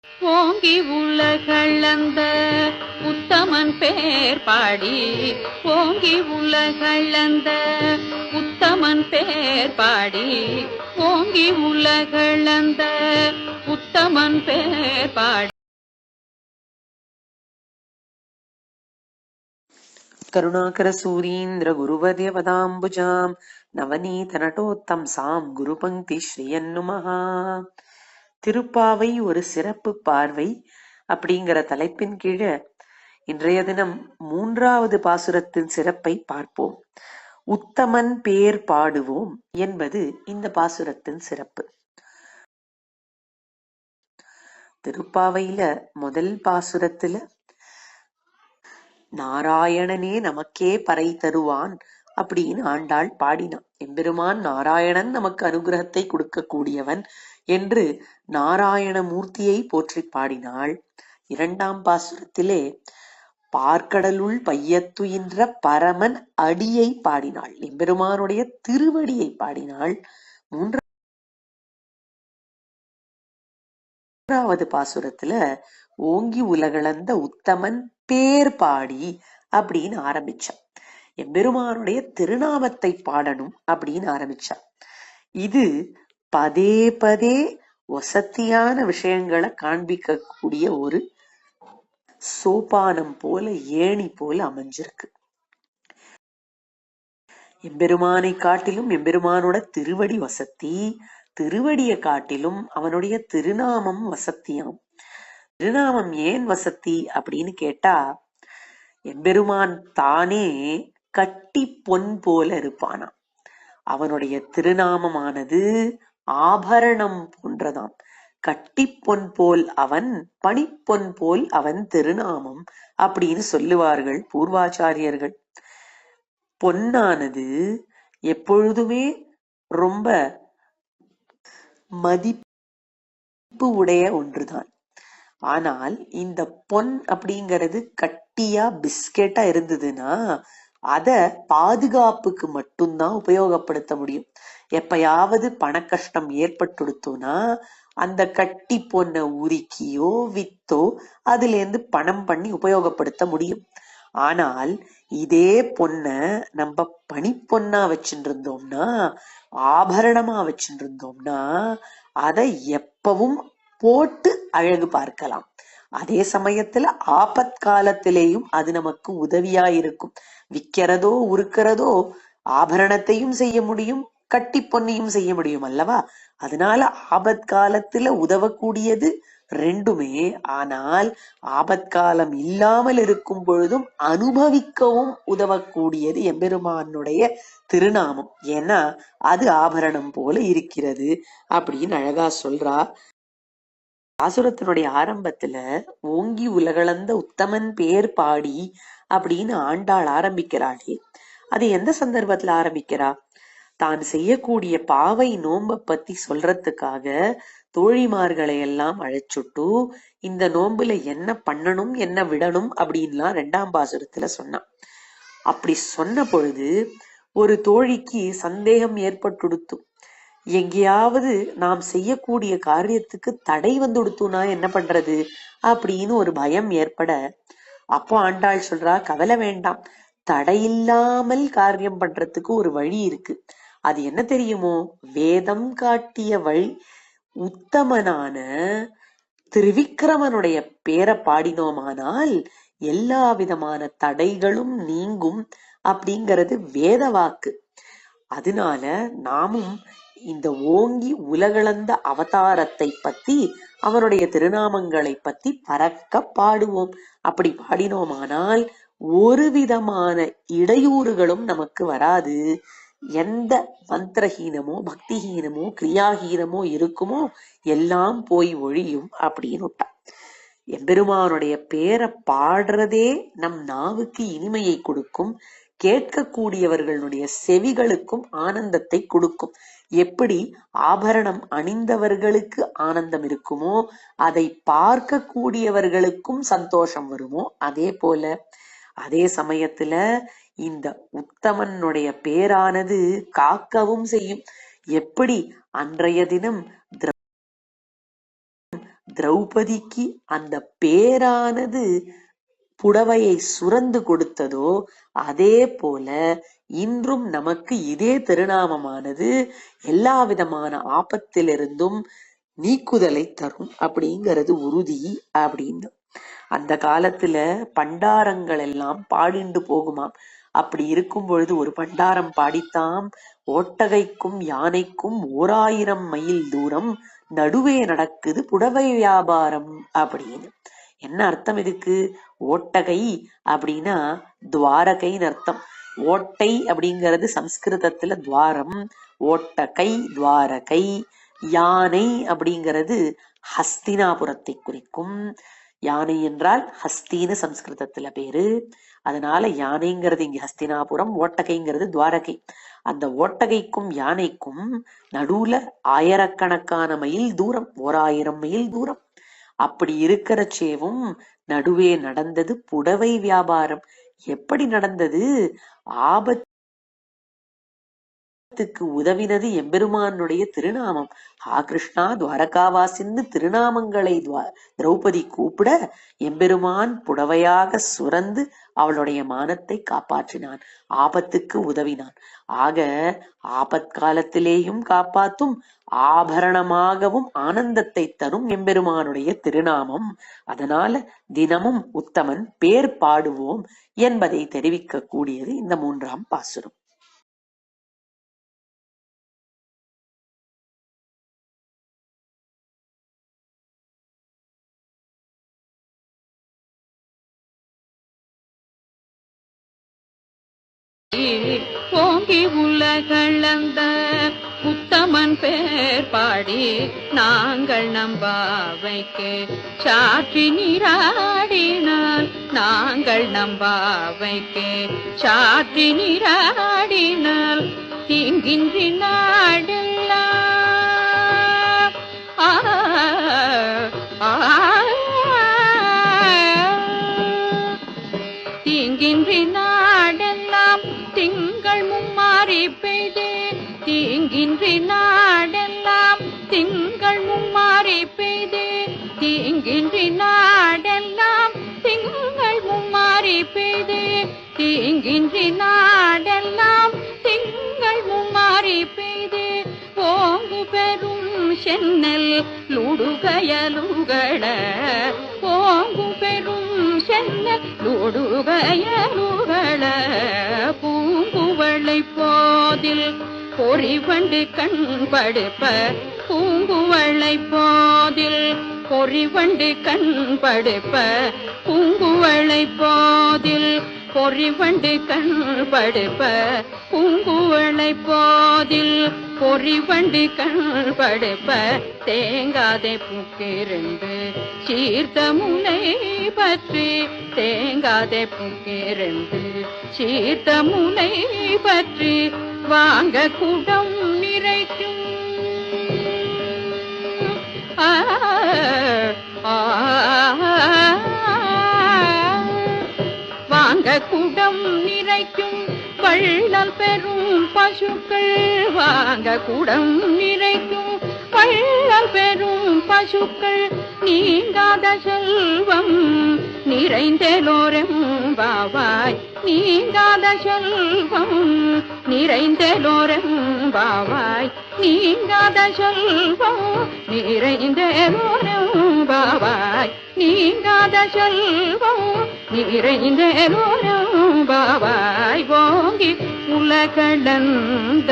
ஓங்கி உலகளந்த உத்தமன் பேர் பாடி, ஓங்கி உலகளந்த உத்தமன் பேர் பாடி, ஓங்கி உலகளந்த உத்தமன் பேர் பாடி. கருணாகர சூரீந்திர குருவர்ய பதாம்புஜாம் நவநீத நடோத்தம்சாம் குரு பங்கி ஸ்ரீயன்னுமஹா. திருப்பாவை ஒரு சிறப்பு பார்வை அப்படிங்கிற தலைப்பின் கீழே இன்றைய தினம் 3வது பாசுரத்தின் சிறப்பை பார்ப்போம். உத்தமன் பேர் பாடுவோம் என்பது இந்த பாசுரத்தின் சிறப்பு. திருப்பாவையில முதல் பாசுரத்துல நாராயணனே நமக்கே பறை தருவான் அப்படின்னு ஆண்டாள் பாடினான். எம்பெருமான் நாராயணன் நமக்கு அனுகிரகத்தை கொடுக்க கூடியவன் என்று நாராயண மூர்த்தியை போற்றி பாடினாள். 2ஆம் பாசுரத்திலே பார்க்கடலுள் பையத்துயின்ற பரமன் அடியை பாடினாள், எம்பெருமானுடைய திருவடியை பாடினாள். 3வது பாசுரத்துல ஓங்கி உலகளந்த உத்தமன் பேர் பாடி அப்படின்னு ஆரம்பிச்சான். எம்பெருமானுடைய திருநாமத்தை பாடணும் அப்படின்னு ஆரம்பிச்சான். இது பதே பதே வசத்தியான விஷயங்களை காண்பிக்க கூடிய ஒரு சோபானம் போல, ஏணி போல அமைஞ்சிருக்கு. எம்பெருமானை காட்டிலும் எம்பெருமானோட திருவடி வசத்தி, திருவடியை காட்டிலும் அவனுடைய திருநாமம் வசத்தியாம். திருநாமம் ஏன் வசத்தி அப்படின்னு கேட்டா, எம்பெருமான் தானே கட்டி பொன் போல இருப்பானாம். அவனுடைய திருநாமமானது ஆபரணம் போன்றதாம். கட்டி பொன் போல் அவன், பனிப்பொன் போல் அவன் திருநாமம் அப்படின்னு சொல்லுவார்கள் பூர்வாச்சாரியர்கள். பொன்னானது எப்பொழுதுமே ரொம்ப மதிப்பு உடைய ஒன்றுதான். ஆனால் இந்த பொன் அப்படிங்கிறது கட்டியா பிஸ்கெட்டா இருந்ததுன்னா அத பாதுகாப்புக்கு மட்டும்தான் உபயோகப்படுத்த முடியும். எப்பயாவது பண கஷ்டம் ஏற்பட்டுடுத்தோம்னா அந்த கட்டி பொண்ணை உருக்கியோ வித்தோ அதுல இருந்து பணம் பண்ணி உபயோகப்படுத்த முடியும். ஆனால் இதே பொண்ண நம்ம பனிப்பொன்னா வச்சுட்டு இருந்தோம்னா, ஆபரணமா வச்சுட்டு இருந்தோம்னா அதை எப்பவும் போட்டு அழகு பார்க்கலாம். அதே சமயத்துல ஆபத்காலத்திலேயும் அது நமக்கு உதவியா இருக்கும். விக்கிறதோ உருக்கிறதோ ஆபரணத்தையும் செய்ய முடியும், கட்டி பொன்னையும் செய்ய முடியும் அல்லவா? அதனால ஆபத்காலத்துல உதவக்கூடியது ரெண்டுமே. ஆனால் ஆபத்காலம் இல்லாமல் இருக்கும் பொழுதும் அனுபவிக்கவும் உதவக்கூடியது எம்பெருமானுடைய திருநாமம். ஏன்னா அது ஆபரணம் போல இருக்கிறது அப்படின்னு அழகா சொல்றா. பாசுரத்தினுடைய ஆரம்பத்துல ஓங்கி உலகளந்த உத்தமன் பேர் பாடி அப்படின்னு ஆண்டாள் ஆரம்பிக்கிறாளே, அது எந்த சந்தர்ப்பத்துல ஆரம்பிக்கிறா? தான் செய்யக்கூடிய பாவை நோம்ப பத்தி சொல்றதுக்காக தோழிமார்களை எல்லாம் அழைச்சுட்டு இந்த நோம்புல என்ன பண்ணணும் என்ன விடணும் அப்படின்லாம் 2ஆம் பாசுரத்துல சொன்னான். அப்படி சொன்ன பொழுது ஒரு தோழிக்கு சந்தேகம் ஏற்பட்டுடுத்து. எங்கேயாவது நாம் செய்யக்கூடிய காரியத்துக்கு தடை வந்துடுத்துனா என்ன பண்றது அப்படின்னு ஒரு பயம் ஏற்பட, அப்போ ஆண்டாள் சொல்றா, கவலை வேண்டாம், தடையில்லாமல் காரியம் பண்றதுக்கு ஒரு வழி இருக்கு. அது என்ன தெரியுமோ? வேதம் காட்டிய வழி. உத்தமனான திருவிக்கிரமனுடைய பேரை பாடினோமானால் எல்லா விதமான தடைகளும் நீங்கும் அப்படிங்கிறது வேத வாக்கு. அதனால நாமும் இந்த ஓங்கி உலகளந்த அவதாரத்தை பத்தி, அவனுடைய திருநாமங்களை பத்தி பறக்க பாடுவோம். அப்படி பாடினோமானால் ஒரு விதமான இடையூறுகளும் நமக்கு வராது. எந்த மந்திரஹீனமோ பக்திஹீனமோ கிரியாஹீனமோ இருக்குமோ எல்லாம் போய் ஒழியும் அப்படின்னு. எம்பெருமானுடைய பேரை பாடுறதே நம் நாவுக்கு இனிமையை கொடுக்கும், கேட்கக்கூடியவர்களுடைய செவிகளுக்கும் ஆனந்தத்தை கொடுக்கும். எப்படி ஆபரணம் அணிந்தவர்களுக்கு ஆனந்தம் இருக்குமோ அதை பார்க்க கூடியவர்களுக்கும் சந்தோஷம் வருமோ அதே போல அதே சமயத்துல இந்த உத்தமனுடைய பேரானது காக்கவும் செய்யும். எப்படி அன்றைய தினம் திரௌபதிக்கு அந்த பேரானது புடவையை சுரந்து கொடுத்ததோ அதே போல இன்றும் நமக்கு இதே திருநாமமானது எல்லா விதமான ஆபத்திலிருந்தும் நீக்குதலை தரும் அப்படிங்கிறது உறுதி அப்படின்னு. அந்த காலத்துல பண்டாரங்கள் எல்லாம் பாடிண்டு போகுமாம். அப்படி இருக்கும் பொழுது ஒரு பண்டாரம் பாடித்தாம், ஓட்டகைக்கும் யானைக்கும் 1000 மைல் தூரம் நடுவே நடக்குது புடவை வியாபாரம் அப்படின்னு. என்ன அர்த்தம் இதுக்கு? ஓட்டகை அப்படின்னா துவாரகைன்னு அர்த்தம். ஓட்டை அப்படிங்கிறது சம்ஸ்கிருதத்துல துவாரம், ஓட்டகை துவாரகை. யானை அப்படிங்கிறது ஹஸ்தினாபுரத்தை குறிக்கும். யானை என்றால் ஹஸ்தின்னு சம்ஸ்கிருதத்துல பேரு. அதனால யானைங்கிறது இங்க ஹஸ்தினாபுரம், ஓட்டகைங்கிறது துவாரகை. அந்த ஓட்டகைக்கும் யானைக்கும் நடுவுல 1000கணக்கான மைல் தூரம், 1000 மைல் தூரம். அப்படி இருக்கிறச்சேவும் நடுவே நடந்தது புடவை வியாபாரம். எப்படி நடந்தது? ஆபத்துக்கு உதவினது எம்பெருமானுடைய திருநாமம். கிருஷ்ணா துவாரகாவாசின்னு திருநாமங்களை திரௌபதி கூப்பிட எம்பெருமான் புடவையாக சுரந்து அவளுடைய மானத்தை காப்பாற்றினான், ஆபத்துக்கு உதவினான். ஆக ஆபத்காலத்திலேயும் காப்பாத்தும், ஆபரணமாகவும் ஆனந்தத்தை தரும் எம்பெருமானுடைய திருநாமம். அதனால தினமும் உத்தமன் பேர் பாடுவோம் என்பதை தெரிவிக்க கூடியது இந்த 3ஆம் பாசுரம். ஓங்கி உலகளந்த உத்தமன் பேர் பாடி நாங்கள் நம்பாவைக்கு சாற்றி நீராடினால், நாங்கள் நம்பாவைக்கு சாற்றி நீராடினால் தீங்கின்றி நாடெல்லாம் தீங்கின்றி நாடெல்லாம் திங்கள் மும்மாறி பெய்து, தீங்கின்றி நாடெல்லாம் திங்கள் மும்மாறி பெய்து, தீங்கின்றி நாடெல்லாம் திங்கள் மும்மாறி பெய்து, தீங்கின்றி நாடெல்லாம் திங்கள் மும்மாறி பெய்து ஓங்கு பெரும் சென்னல் லுடுகயலுகள, ஓங்கு பெரும் சென்னல் லுடுகயலுகள பூங்குவளை போதில் பொறிவண்டு கண் படுப்ப, பூங்குவளை போதில் பொறிவண்டு கண் படுப்ப, பூங்குவளை போதில் பொறிவண்டு கண் படுப்ப, பூங்குவளை போதில் பொறிவண்டு கண் படுப்ப தேங்காதே பூக்கிருந்து சீர்த்த முனை பற்றி, தேங்காதே பூக்கிருந்து சீர்த்த முனை பற்றி வாங்க குடம் நிறைக்கும் வாங்க குடம் நிறைக்கும் வள்ளல் பெரும் பசுக்கள், வாங்க குடம் நிறைக்கும் வள்ளல் பெரும் பசுக்கள் நீங்காத செல்வம் நிறைந்தேலோரெம்பாவாய், நீங்காத செல்வம் நிறைந்தேலோரெம்பாவாய், நீங்காத செல்வம் நிறைந்தேலோரெம்பாவாய், நீங்காத செல்வம் நிறைந்தேலோரெம்பாவாய். ஓங்கி உலகளந்த